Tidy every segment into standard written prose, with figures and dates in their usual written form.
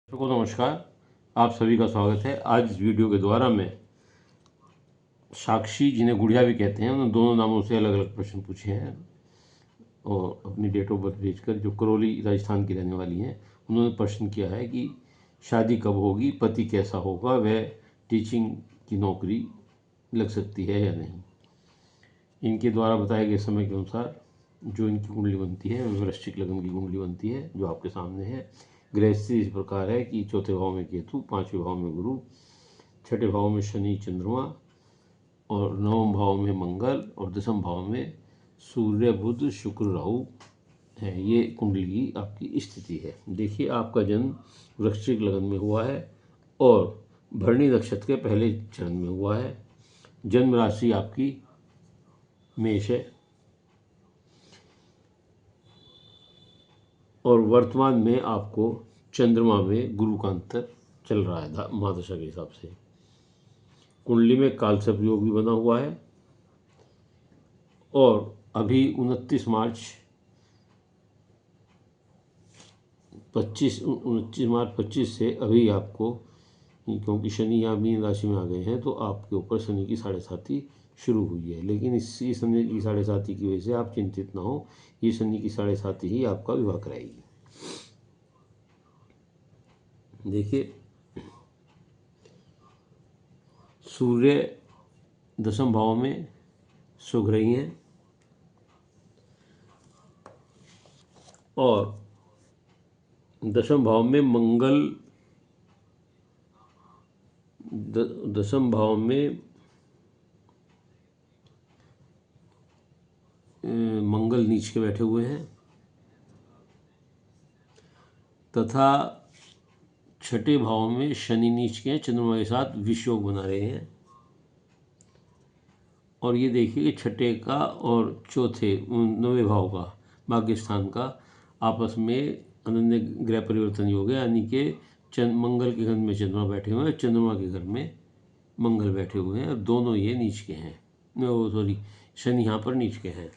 को नमस्कार। आप सभी का स्वागत है। आज इस वीडियो के द्वारा मैं साक्षी, जिन्हें गुड़िया भी कहते हैं, उन दोनों नामों से अलग अलग प्रश्न पूछे हैं और अपनी डेट ऑफ बर्थ भेजकर, जो करौली राजस्थान की रहने वाली हैं, उन्होंने प्रश्न किया है कि शादी कब होगी, पति कैसा होगा, वह टीचिंग की नौकरी लग सकती है या नहीं। इनके द्वारा बताए गए समय के अनुसार जो इनकी कुंडली बनती है वह वृश्चिक लग्न की कुंडली बनती है, जो आपके सामने है। ग्रह स्थिति इस प्रकार है कि चौथे भाव में केतु, पांचवें भाव में गुरु, छठे भाव में शनि चंद्रमा और नवम भाव में मंगल और दसम भाव में सूर्य बुध शुक्र राहु है। ये कुंडली की आपकी स्थिति है। देखिए, आपका जन्म वृश्चिक लग्न में हुआ है और भरणी नक्षत्र के पहले चरण में हुआ है। जन्म राशि आपकी मेष है और वर्तमान में आपको चंद्रमा में गुरु का अंतर चल रहा है महादशा के हिसाब से। कुंडली में कालसर्प योग भी बना हुआ है और अभी 29 मार्च 25 से अभी आपको, क्योंकि शनि यहाँ मीन राशि में आ गए हैं, तो आपके ऊपर शनि की 7.5 शुरू हुई है। लेकिन इसी शनि की 7.5 की वजह से आप चिंतित ना हो। ये शनि की 7.5 ही आपका विवाह कराएगी। देखिए, सूर्य दसम भाव में सुख रही हैं और दसम भाव में मंगल, दसम भाव में मंगल नीच के बैठे हुए हैं तथा छठे भाव में शनि नीच के हैं, चंद्रमा के साथ विष योग बना रहे हैं। और ये देखिए कि छठे का और चौथे 9वें भाव का, भाग्य स्थान का, आपस में अनन्य ग्रह परिवर्तन योग है। यानी कि मंगल के घर में चंद्रमा बैठे हुए हैं, चंद्रमा के घर में मंगल बैठे हुए हैं और दोनों ये नीच के हैं। सॉरी, शनि यहाँ पर नीच के हैं।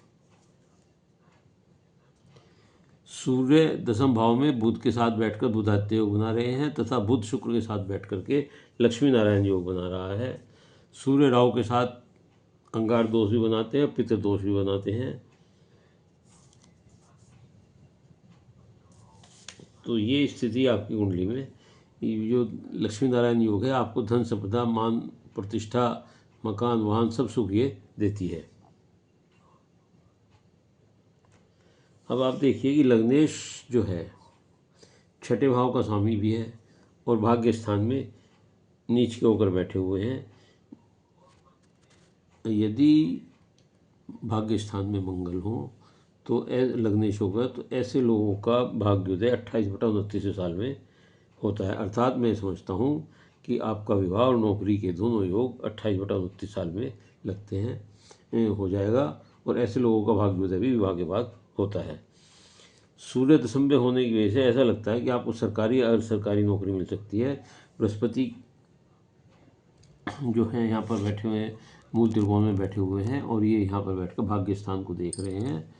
सूर्य दसम भाव में बुध के साथ बैठकर बुधादित्य योग बना रहे हैं तथा बुध शुक्र के साथ बैठ करके लक्ष्मी नारायण योग बना रहा है। सूर्य राहु के साथ अंगार दोष भी बनाते हैं, पितृ दोष भी बनाते हैं। तो ये स्थिति आपकी कुंडली में, जो लक्ष्मी नारायण योग है, आपको धन संपदा, मान प्रतिष्ठा, मकान वाहन सब सुख ये देती है। अब आप देखिए कि लग्नेश जो है छठे भाव का स्वामी भी है और भाग्य स्थान में नीच के होकर बैठे हुए हैं। यदि भाग्य स्थान में मंगल हो तो लग्नेश होगा, तो ऐसे लोगों का भाग्योदय 28/29 साल में होता है। अर्थात मैं समझता हूँ कि आपका विवाह और नौकरी के दोनों योग 28/29 साल में लगते हैं, हो जाएगा। और ऐसे लोगों का भाग्योदय भी विवाह के बाद होता है। सूर्य दसम में होने की वजह से ऐसा लगता है कि आपको सरकारी या अर्ध सरकारी नौकरी मिल सकती है। बृहस्पति जो है यहाँ पर बैठे हुए हैं, मूल त्रिकोण में बैठे हुए हैं और ये यहाँ पर बैठकर भाग्य स्थान को देख रहे हैं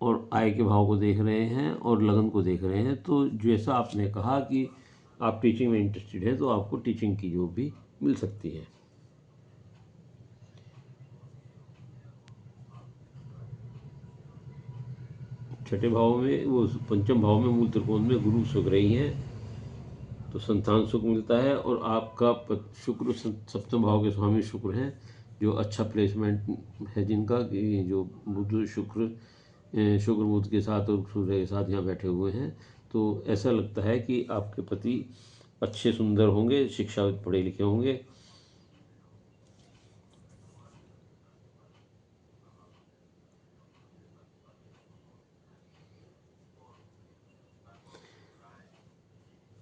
और आय के भाव को देख रहे हैं और लगन को देख रहे हैं। तो जैसा आपने कहा कि आप टीचिंग में इंटरेस्टेड हैं, तो आपको टीचिंग की जॉब भी मिल सकती है। छठे भाव में, वो पंचम भाव में मूल त्रिकोण में गुरु सुख रही हैं, तो संतान सुख मिलता है। और आपका शुक्र सप्तम भाव के स्वामी शुक्र हैं, जो अच्छा प्लेसमेंट है जिनका, कि जो बुध शुक्र बुध के साथ और सूर्य के साथ यहाँ बैठे हुए हैं। तो ऐसा लगता है कि आपके पति अच्छे सुंदर होंगे, शिक्षा पढ़े लिखे होंगे।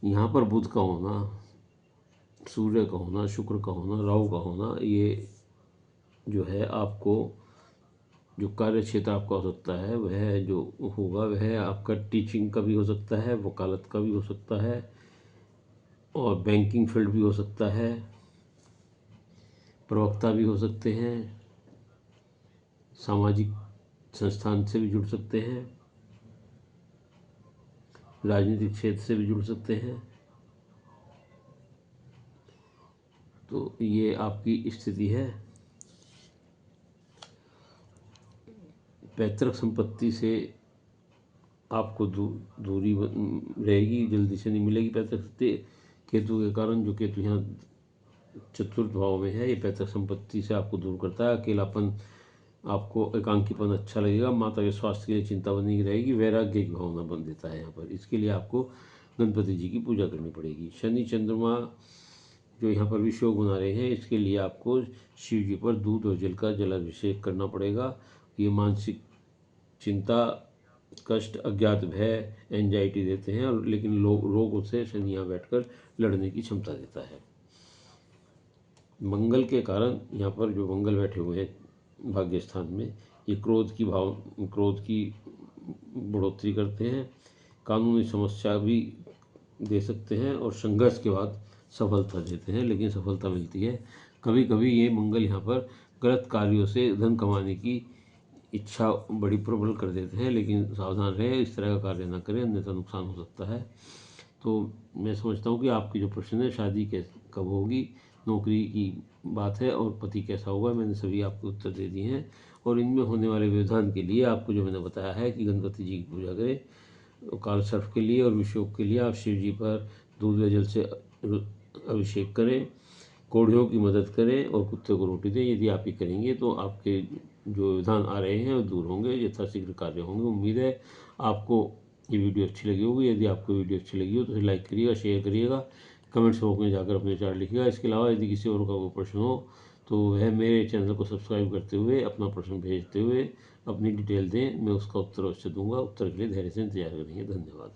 यहाँ पर बुध का होना, सूर्य का होना, शुक्र का होना, राहु का होना, ये जो है आपको, जो कार्य क्षेत्र आपका हो सकता है वह जो होगा वह आपका टीचिंग का भी हो सकता है, वकालत का भी हो सकता है और बैंकिंग फील्ड भी हो सकता है, प्रवक्ता भी हो सकते हैं, सामाजिक संस्थान से भी जुड़ सकते हैं राजनीतिक क्षेत्र से भी जुड़ सकते हैं। तो ये आपकी स्थिति है। पैतृक संपत्ति से आपको दूरी रहेगी, जल्दी से नहीं मिलेगी पैतृक संपत्ति केतु के कारण। जो केतु यहाँ चतुर्थ भाव में है, ये पैतृक संपत्ति से आपको दूर करता है। अकेलापन, आपको एकांकीपन अच्छा लगेगा। माता के स्वास्थ्य के लिए चिंता बनी रहेगी। वैराग्य की भावना बन देता है यहाँ पर। इसके लिए आपको गणपति जी की पूजा करनी पड़ेगी। शनि चंद्रमा जो यहाँ पर विषयोग बना रहे हैं, इसके लिए आपको शिव जी पर दूध और जल का जलाभिषेक करना पड़ेगा। ये मानसिक चिंता, कष्ट, अज्ञात भय, एंजाइटी देते हैं, और लेकिन रोगों से शनि यहाँ बैठकर लड़ने की क्षमता देता है। मंगल के कारण यहाँ पर जो मंगल बैठे हुए हैं भाग्य स्थान में, ये क्रोध की बढ़ोतरी करते हैं। कानूनी समस्या भी दे सकते हैं, और संघर्ष के बाद सफलता देते हैं, लेकिन सफलता मिलती है। कभी कभी ये मंगल यहाँ पर गलत कार्यों से धन कमाने की इच्छा बड़ी प्रबल कर देते हैं, लेकिन सावधान रहे, इस तरह का कार्य ना करें, अन्यथा नुकसान हो सकता है। तो मैं समझता हूँ कि आपकी जो प्रश्न है, शादी कब होगी, नौकरी की बात है, और पति कैसा होगा, मैंने सभी आपको उत्तर दे दिए हैं। और इनमें होने वाले व्यवधान के लिए आपको जो मैंने बताया है कि गणपति जी की पूजा करें, काल सर्प के लिए और विषयोग के लिए आप शिव जी पर दूध व जल से अभिषेक करें, कोढ़ियों की मदद करें और कुत्ते को रोटी दें। यदि आप ये करेंगे तो आपके जो व्यवधान आ रहे हैं वो दूर होंगे, यथाशीघ्र कार्य होंगे। उम्मीद है आपको ये वीडियो अच्छी लगी होगी। यदि आपको वीडियो अच्छी लगी हो तो लाइक करिएगा, शेयर करिएगा, कमेंट्स बॉक्स में जाकर अपने विचार लिखिएगा। इसके अलावा यदि किसी और का कोई प्रश्न हो तो वह मेरे चैनल को सब्सक्राइब करते हुए अपना प्रश्न भेजते हुए अपनी डिटेल दें, मैं उसका उत्तर अवश्य दूंगा। उत्तर के लिए धैर्य से इंतजार करेंगे। धन्यवाद।